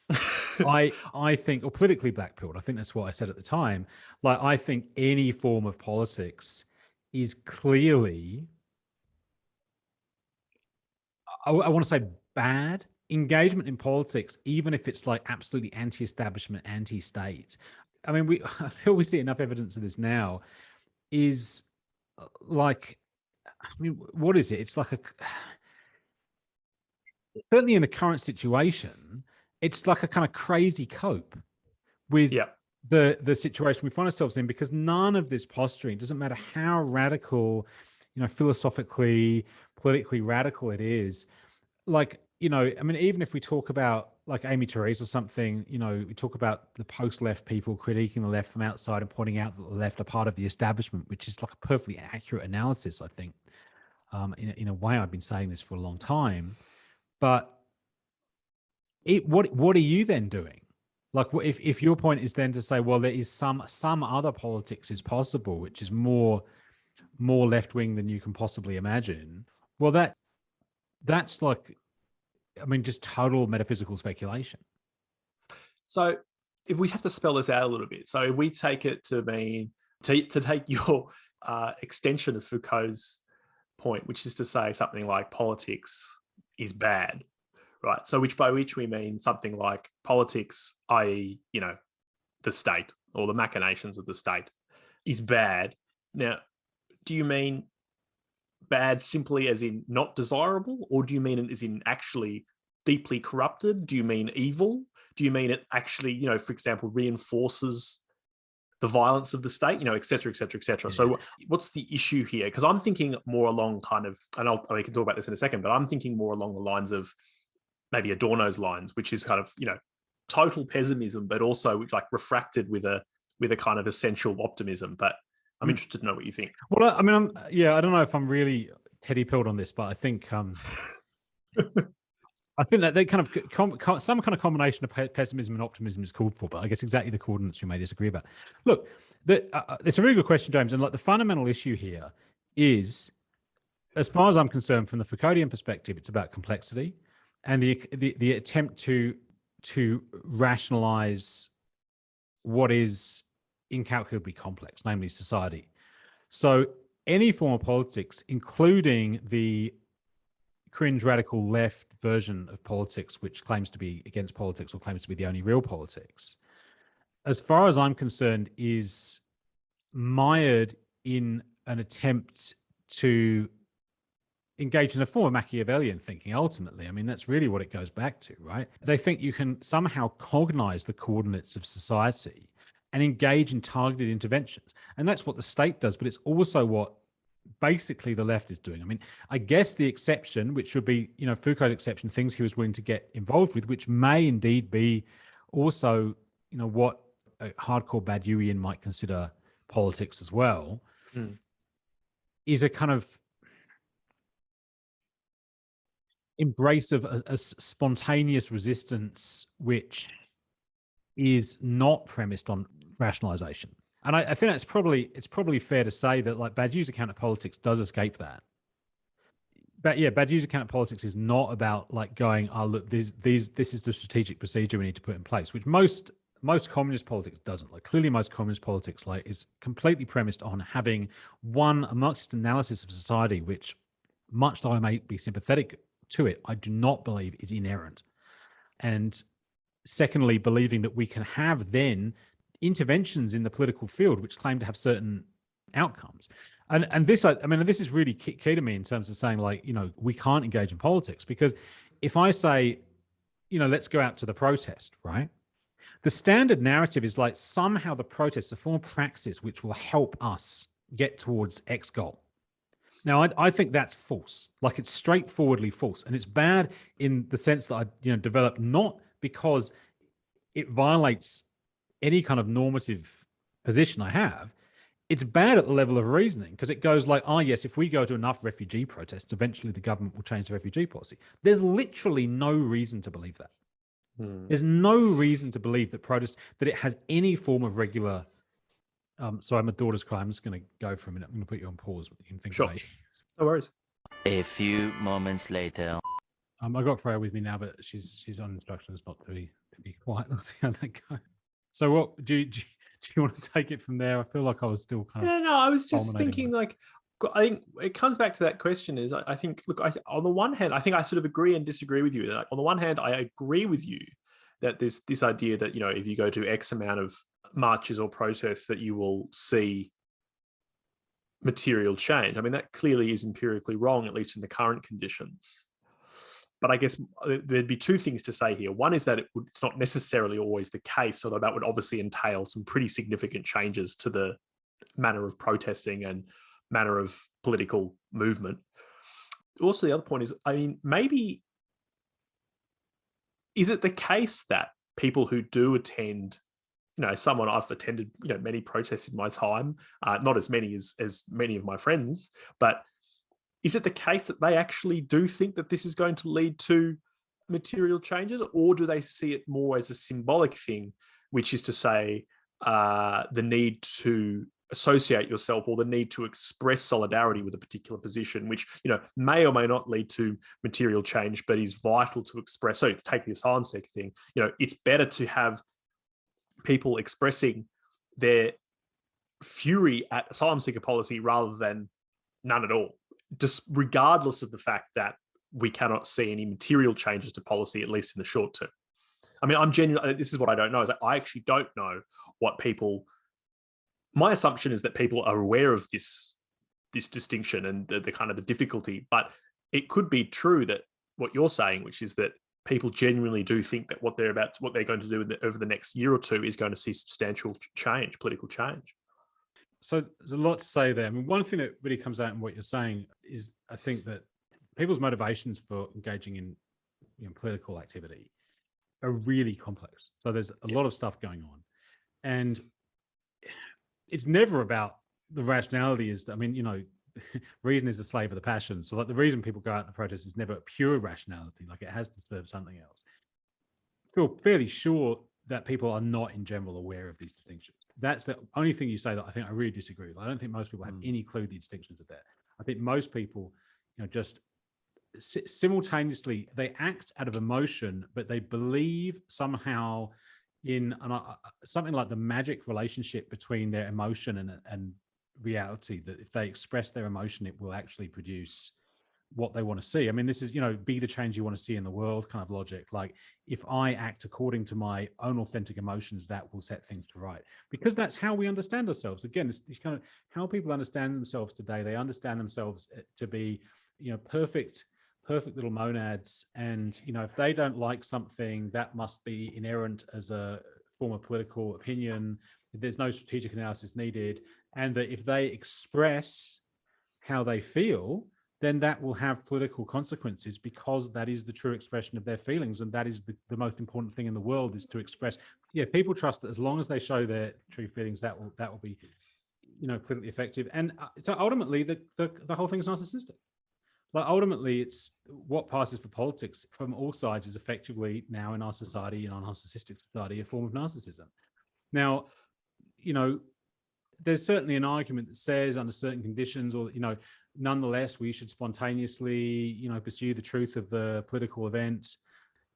I think, or politically black-pilled, I think that's what I said at the time. Like, I think any form of politics is clearly, I want to say bad. Engagement in politics, even if it's like absolutely anti-establishment, anti-state. I mean, I feel we see enough evidence of this now, is like, I mean, what is it? It's like certainly in the current situation, it's like a kind of crazy cope with the situation we find ourselves in, because none of this posturing, doesn't matter how radical, philosophically, politically radical it is. Like, I mean, even if we talk about like Amy Therese or something, we talk about the post-left people critiquing the left from outside and pointing out that the left are part of the establishment, which is like a perfectly accurate analysis, I think. In a way, I've been saying this for a long time, but what are you then doing? Like, if your point is then to say, well, there is some other politics is possible, which is more left-wing than you can possibly imagine. Well, that's like, I mean, just total metaphysical speculation. So if we have to spell this out a little bit, so if we take it to mean, to take your extension of Foucault's point, which is to say something like politics is bad, right? So by which we mean something like politics, i.e., the state or the machinations of the state is bad. Now, do you mean bad simply as in not desirable, or do you mean it as in actually deeply corrupted? Do you mean evil? Do you mean it actually, for example, reinforces the violence of the state, et cetera, et cetera, et cetera? Yeah. So what's the issue here? Because I'm thinking more along kind of, and we can talk about this in a second, but I'm thinking more along the lines of maybe Adorno's lines, which is kind of, total pessimism, but also like refracted with a kind of essential optimism. But I'm interested to know what you think. Well, I mean, I don't know if I'm really teddy-pilled on this, but I think I think that they kind of some kind of combination of pessimism and optimism is called for, but I guess exactly the coordinates we may disagree about. Look, it's a really good question, James, and like the fundamental issue here is, as far as I'm concerned, from the Foucauldian perspective, it's about complexity and the attempt to rationalize what is incalculably complex, namely society. So any form of politics, including the cringe radical left version of politics, which claims to be against politics or claims to be the only real politics, as far as I'm concerned, is mired in an attempt to engage in a form of Machiavellian thinking, ultimately. I mean, that's really what it goes back to, right? They think you can somehow cognize the coordinates of society and engage in targeted interventions. And that's what the state does, but it's also what basically the left is doing. I mean, I guess the exception, which would be, Foucault's exception, things he was willing to get involved with, which may indeed be also, what a hardcore Badiouian might consider politics as well, is a kind of embrace of a spontaneous resistance, which is not premised on rationalization. And I think it's probably fair to say that like Badiou's account of politics does escape that. But yeah, Badiou's account of politics is not about like going, oh look, this is the strategic procedure we need to put in place, which most communist politics doesn't. Like clearly most communist politics like is completely premised on having a Marxist analysis of society, which much though I may be sympathetic to it, I do not believe is inerrant. And secondly, believing that we can have then interventions in the political field which claim to have certain outcomes. And this, I mean, this is really key to me in terms of saying like, we can't engage in politics, because if I say, let's go out to the protest, right? The standard narrative is like somehow the protest is a form of praxis which will help us get towards X goal. Now, I think that's false. Like it's straightforwardly false. And it's bad in the sense that I, developed not because it violates any kind of normative position I have. It's bad at the level of reasoning because it goes like, oh yes, if we go to enough refugee protests, eventually the government will change the refugee policy. There's literally no reason to believe that. There's no reason to believe that that it has any form of regular. Sorry, my daughter's crying. I'm just going to go for a minute. I'm going to put you on pause. You can think sure. No worries. A few moments later. I got Freya with me now, but she's on instructions not to be be quiet. Let's see how that goes. So what do you want to take it from there? I feel like I was still kind of... Yeah, no, I was just culminating thinking, on like, I think it comes back to that question is, I think, look, on the one hand, I think I sort of agree and disagree with you. Like, on the one hand, I agree with you that there's this idea that, you know, if you go to X amount of marches or protests, that you will see material change. I mean, that clearly is empirically wrong, at least in the current conditions. But I guess there'd be two things to say here. One is that it's not necessarily always the case, although that would obviously entail some pretty significant changes to the manner of protesting and manner of political movement. Also, the other point is, I mean, maybe, is it the case that people who do attend, you know, someone I've attended, you know, many protests in my time, not as many as many of my friends, but is it the case that they actually do think that this is going to lead to material changes, or do they see it more as a symbolic thing, which is to say the need to associate yourself or the need to express solidarity with a particular position, which, you know, may or may not lead to material change, but is vital to express. So to take the asylum seeker thing, you know, it's better to have people expressing their fury at asylum seeker policy rather than none at all, just regardless of the fact that we cannot see any material changes to policy, at least in the short term. I mean, I'm genuinely, this is what I don't know, is that I actually don't know what people, my assumption is that people are aware of this distinction and the kind of the difficulty, but it could be true that what you're saying, which is that people genuinely do think that what they're going to do over the next year or two is going to see substantial change, political change. So there's a lot to say there. I mean, one thing that really comes out in what you're saying is, I think that people's motivations for engaging in, you know, political activity are really complex. So there's a lot of stuff going on, and it's never about the rationality. Is that, I mean, you know, reason is the slave of the passion. So like the reason people go out and protest is never a pure rationality. Like it has to serve something else. I feel fairly sure that people are not in general aware of these distinctions. That's the only thing you say that I think I really disagree with. I don't think most people have any clue the distinctions are there. I think most people, you know, just simultaneously, they act out of emotion, but they believe somehow in something like the magic relationship between their emotion and reality, that if they express their emotion, it will actually produce what they want to see. I mean, this is, you know, be the change you want to see in the world kind of logic. Like, if I act according to my own authentic emotions, that will set things to right, because that's how we understand ourselves. Again, it's kind of how people understand themselves today. They understand themselves to be, you know, perfect little monads, and, you know, if they don't like something, that must be inherent as a form of political opinion. There's no strategic analysis needed, and that if they express how they feel, then that will have political consequences, because that is the true expression of their feelings, and that is the most important thing in the world, is to express. Yeah, people trust that as long as they show their true feelings, that will be, you know, politically effective. And so ultimately, the whole thing's narcissistic. Like, ultimately, it's what passes for politics from all sides is effectively now in our society, in our narcissistic society, a form of narcissism. Now, you know, there's certainly an argument that says under certain conditions, or, you know, nonetheless, we should spontaneously, you know, pursue the truth of the political event.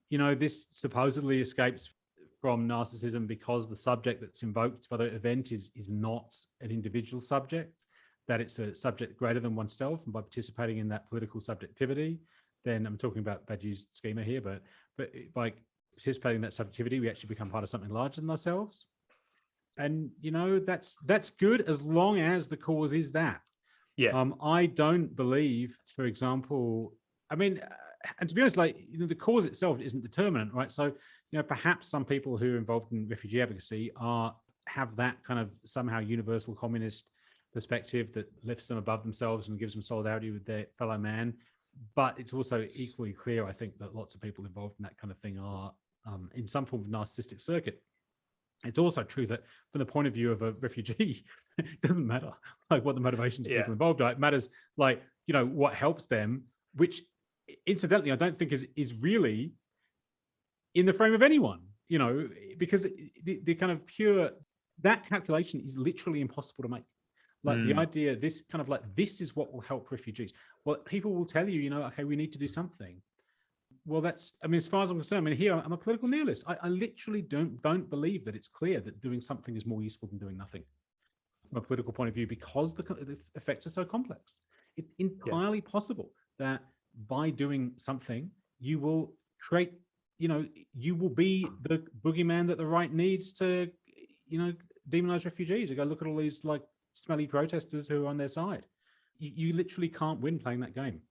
You know, this supposedly escapes from narcissism because the subject that's invoked by the event is not an individual subject, that it's a subject greater than oneself, and by participating in that political subjectivity, then I'm talking about Badgie's schema here, but by participating in that subjectivity, we actually become part of something larger than ourselves. And, you know, that's good as long as the cause is that. Yeah. I don't believe, for example, I mean, and to be honest, like, you know, the cause itself isn't determinant, right? So, you know, perhaps some people who are involved in refugee advocacy have that kind of somehow universal communist perspective that lifts them above themselves and gives them solidarity with their fellow man. But it's also equally clear, I think, that lots of people involved in that kind of thing are in some form of narcissistic circuit. It's also true that from the point of view of a refugee, it doesn't matter like what the motivations of people involved are. It matters, like, you know, what helps them, which incidentally, I don't think is really in the frame of anyone, you know, because the kind of pure, that calculation is literally impossible to make. Like the idea, this kind of like, this is what will help refugees. Well, people will tell you, you know, okay, we need to do something. Well, that's, I mean, as far as I'm concerned, I mean, here I'm a political nihilist. I literally don't believe that it's clear that doing something is more useful than doing nothing from a political point of view, because the effects are so complex. It's entirely possible that by doing something, you will create, you will be the boogeyman that the right needs to, demonize refugees. You go look at all these like smelly protesters who are on their side. You literally can't win playing that game.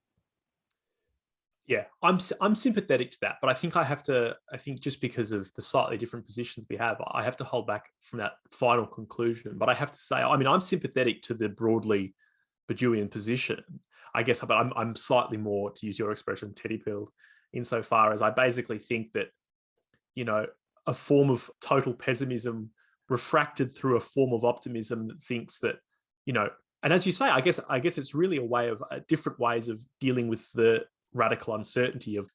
Yeah, I'm sympathetic to that, but I think just because of the slightly different positions we have, I have to hold back from that final conclusion. But I have to say, I mean, I'm sympathetic to the broadly Berejiklian position, I guess, but I'm slightly more, to use your expression, teddy-pilled, insofar as I basically think that, a form of total pessimism refracted through a form of optimism that thinks that, and as you say, I guess it's really a way of different ways of dealing with the radical uncertainty of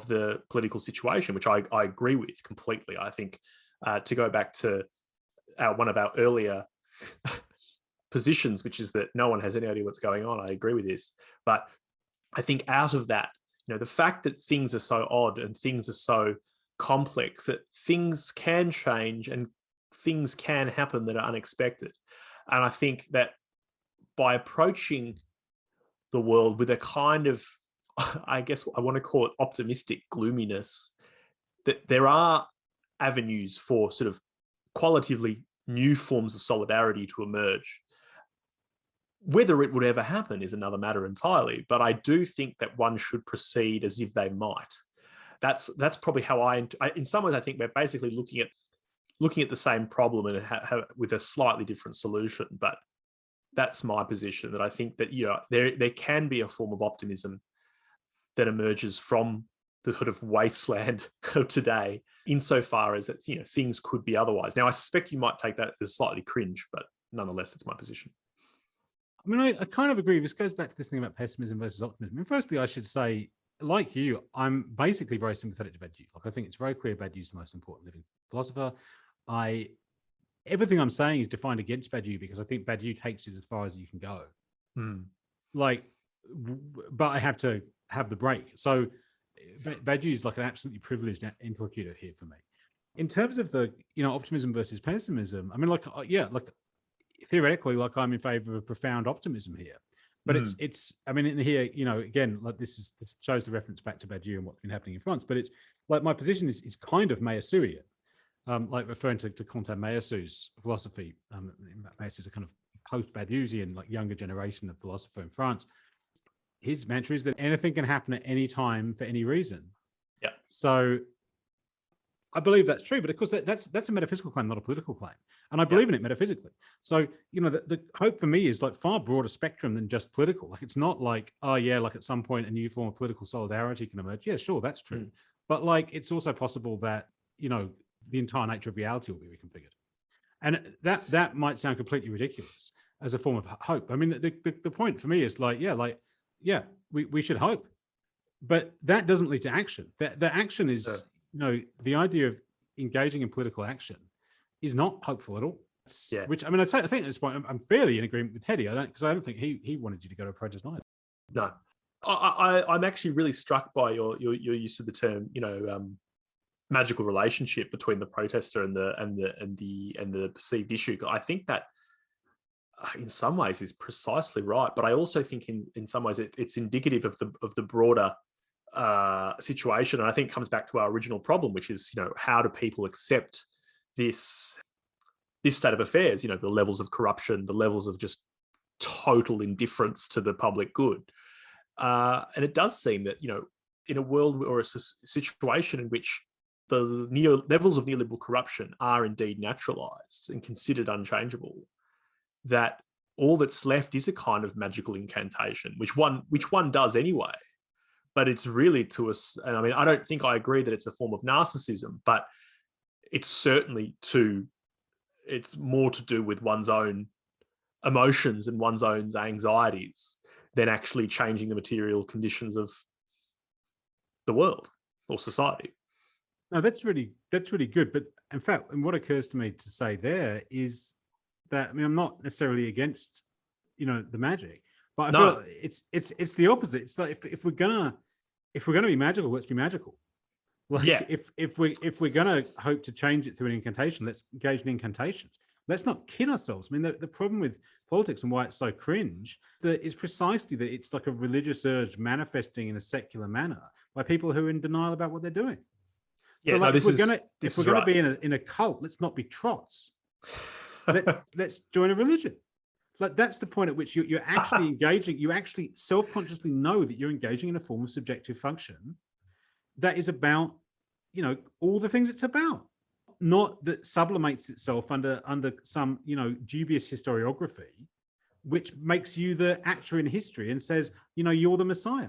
the political situation, which I agree with completely. I think to go back to one of our earlier positions, which is that no one has any idea what's going on. I agree with this, but I think out of that, the fact that things are so odd and things are so complex, that things can change and things can happen that are unexpected. And I think that by approaching the world with a kind of, I guess I want to call it optimistic gloominess, that there are avenues for sort of qualitatively new forms of solidarity to emerge. Whether it would ever happen is another matter entirely, but I do think that one should proceed as if they might. That's probably how I in some ways, I think we're basically looking at the same problem and with a slightly different solution. But that's my position, that I think that there can be a form of optimism that emerges from the sort of wasteland of today, insofar as that things could be otherwise. Now, I suspect you might take that as slightly cringe, but nonetheless, it's my position. I mean, I kind of agree. This goes back to this thing about pessimism versus optimism. And firstly, I should say, like you, I'm basically very sympathetic to Badiou. Like, I think it's very clear Badiou is the most important living philosopher. Everything I'm saying is defined against Badiou because I think Badiou takes it as far as you can go. But I have to have the break. So Badiou is like an absolutely privileged interlocutor here for me. In terms of the, optimism versus pessimism, I mean, theoretically, like I'm in favor of profound optimism here. But it's I mean, in here, again, like this shows the reference back to Badiou and what's been happening in France. But it's like my position is kind of Meillassourian, like referring to Quentin Meillassoux philosophy. Meillassoux is a kind of post-Badiousian, like younger generation of philosopher in France. His mantra is that anything can happen at any time for any reason. Yeah. So I believe that's true, but of course that's a metaphysical claim, not a political claim. And I believe in it metaphysically. So, the hope for me is like far broader spectrum than just political. Like, it's not like, like at some point a new form of political solidarity can emerge. Yeah, sure, that's true. But like, it's also possible that, the entire nature of reality will be reconfigured. And that might sound completely ridiculous as a form of hope. I mean, the point for me is we should hope, but that doesn't lead to action. The action is, the idea of engaging in political action is not hopeful at all. Which, I mean, I think at this point, I'm fairly in agreement with Teddy. I don't think he wanted you to go to a protest either. No, I'm actually really struck by your use of the term, magical relationship between the protester and the perceived issue. I think that in some ways is precisely right, but I also think in some ways it's indicative of the broader situation, and I think it comes back to our original problem, which is how do people accept this state of affairs? The levels of corruption, the levels of just total indifference to the public good, and it does seem that in a world or a situation in which the levels of neoliberal corruption are indeed naturalized and considered unchangeable, that all that's left is a kind of magical incantation, which one does anyway. But it's really to us, and I mean, I don't think I agree that it's a form of narcissism, but it's certainly it's more to do with one's own emotions and one's own anxieties than actually changing the material conditions of the world or society. No, that's really good. But in fact, and what occurs to me to say there is that, I mean, I'm not necessarily against, the magic, but I feel it's the opposite. It's like if we're gonna if we're going to be magical, let's be magical. Like Yeah. if we're going to hope to change it through an incantation, let's engage in incantations. Let's not kid ourselves. I mean, the problem with politics and why it's so cringe is precisely that it's like a religious urge manifesting in a secular manner by people who are in denial about what they're doing. So, Yeah, like, no, if we're gonna be in a cult, let's not be trots. let's join a religion. Like, that's the point at which you're actually engaging. You actually self-consciously know that you're engaging in a form of subjective function that is about, you know, all the things it's about, not that sublimates itself under some, you know, dubious historiography, which makes you the actor in history and says, you know, you're the Messiah,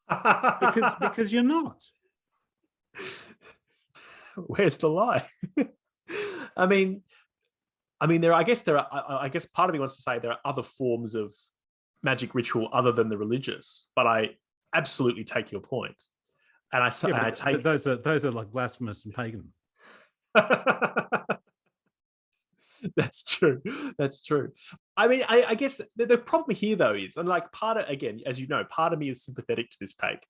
because you're not. Where's the lie? I mean, I guess part of me wants to say there are other forms of magic ritual other than the religious, but I absolutely take your point. And I take those are like blasphemous and pagan. That's true. That's true. I mean, I guess the problem here though is, and like again, as you know, part of me is sympathetic to this take.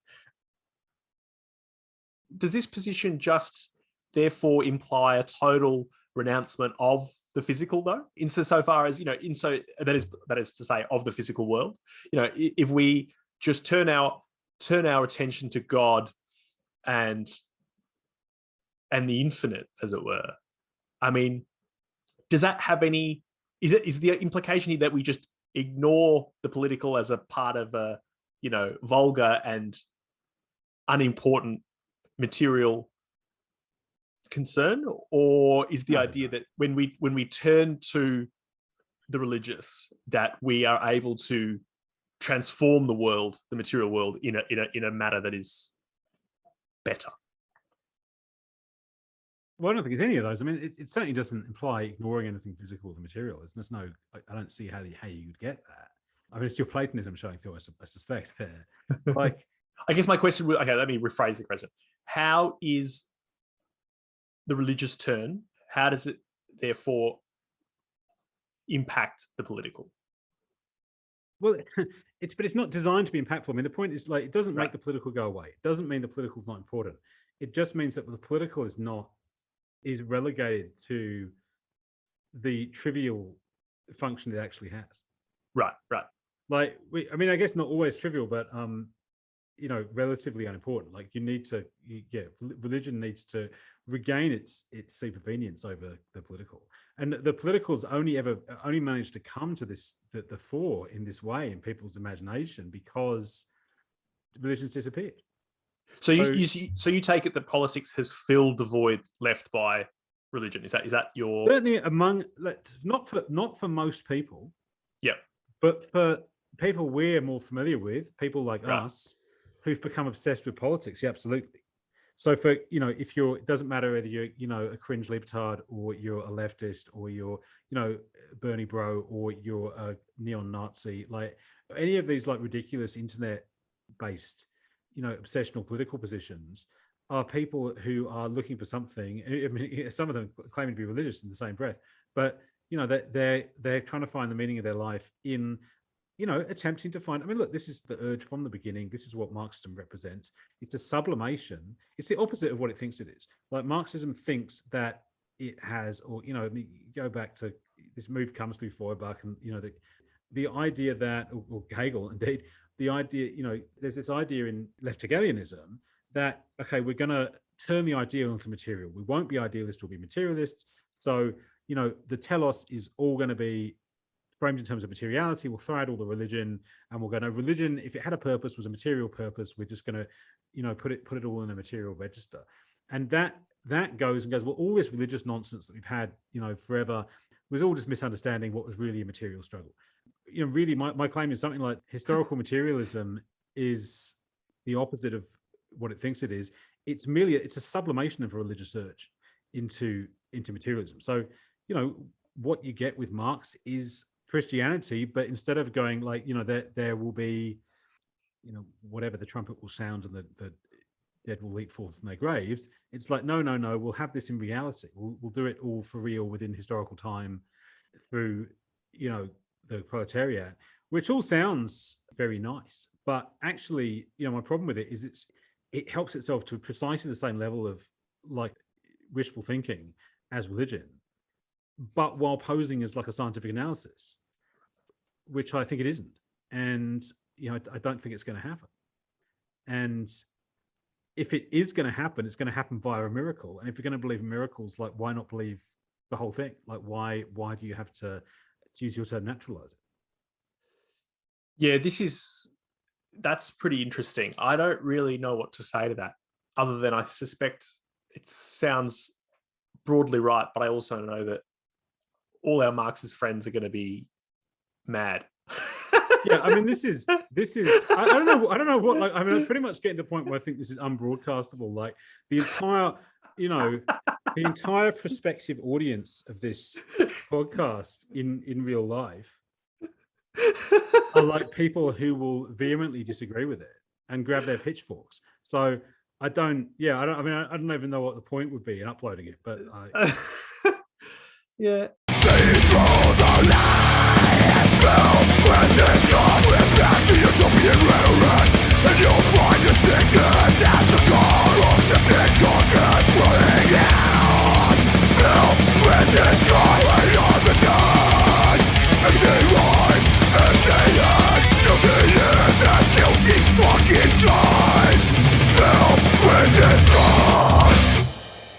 Does this position just therefore imply a total renouncement of the physical, though, insofar as, you know, that is to say, of the physical world? You know, if we just turn our attention to God and the infinite, as it were, I mean, does that have any? Is the implication here that we just ignore the political as a part of a, you know, vulgar and unimportant material concern, or is the idea that when we turn to the religious, that we are able to transform the world, the material world, in a manner that is better? Well, I don't think it's any of those. I mean, it certainly doesn't imply ignoring anything physical or the material. There's no. I don't see how you would get that. I mean, it's your Platonism showing through, I suspect there. Like, I guess my question. Okay, let me rephrase the question. How is the religious turn? How does it therefore impact the political? Well, it's not designed to be impactful. I mean, the point is, like, it doesn't make the political go away. It doesn't mean the political is not important. It just means that the political is relegated to the trivial function it actually has. Right. Like, I mean, I guess not always trivial, but you know, relatively unimportant. Like, religion needs to regain its supervenience over the political, and the politicals only managed to come to the fore in this way in people's imagination because religion's disappeared. So you take it that politics has filled the void left by religion. Is that your certainly among, not for most people, yeah, but for people we're more familiar with, people like us who've become obsessed with politics? Yeah, absolutely. So for, you know, if it doesn't matter whether you're, you know, a cringe libtard or you're a leftist or you're, you know, Bernie bro or you're a neo-Nazi, like any of these like ridiculous internet-based, you know, obsessional political positions are people who are looking for something. I mean, some of them claiming to be religious in the same breath, but, you know, they're trying to find the meaning of their life in, you know, attempting to find, I mean, look, this is the urge from the beginning. This is what Marxism represents. It's a sublimation. It's the opposite of what it thinks it is. Like, Marxism thinks that it has, or, you know, I mean, go back to this move comes through Feuerbach and, you know, the idea that, or Hegel, indeed, the idea, you know, there's this idea in left Hegelianism that, okay, we're going to turn the ideal into material. We won't be idealists, we'll be materialists. So, you know, the telos is all going to be framed in terms of materiality. We'll throw out all the religion and we'll go, no, religion, if it had a purpose, was a material purpose. We're just going to, you know, put it all in a material register. And that goes, well, all this religious nonsense that we've had, you know, forever was all just misunderstanding what was really a material struggle. You know, really, my claim is something like historical materialism is the opposite of what it thinks it is. It's a sublimation of a religious urge into materialism. So, you know, what you get with Marx is Christianity, but instead of going like, you know, there will be, you know, whatever, the trumpet will sound and the dead will leap forth from their graves. It's like, no, we'll have this in reality. We'll do it all for real within historical time through, you know, the proletariat, which all sounds very nice, but actually, my problem with it is it helps itself to precisely the same level of like wishful thinking as religion, but while posing as like a scientific analysis, which I think it isn't. And, I don't think it's going to happen. And if it is going to happen, it's going to happen via a miracle. And if you're going to believe in miracles, like, why not believe the whole thing? Like, why do you have to use your term, naturalize it? Yeah, that's pretty interesting. I don't really know what to say to that, other than I suspect it sounds broadly right, but I also know that all our Marxist friends are going to be mad. Yeah, I mean, this is. I don't know what. Like, I mean, I'm pretty much getting to the point where I think this is unbroadcastable. Like the entire prospective audience of this podcast in real life are like people who will vehemently disagree with it and grab their pitchforks. So I don't even know what the point would be in uploading it, but yeah. When discuss with back the utopian rhetoric, and you'll find your sickness at the core of septic carcass running out. Filled with disgust, we are the dead. Empty life, empty hands, guilty is as guilty fucking die.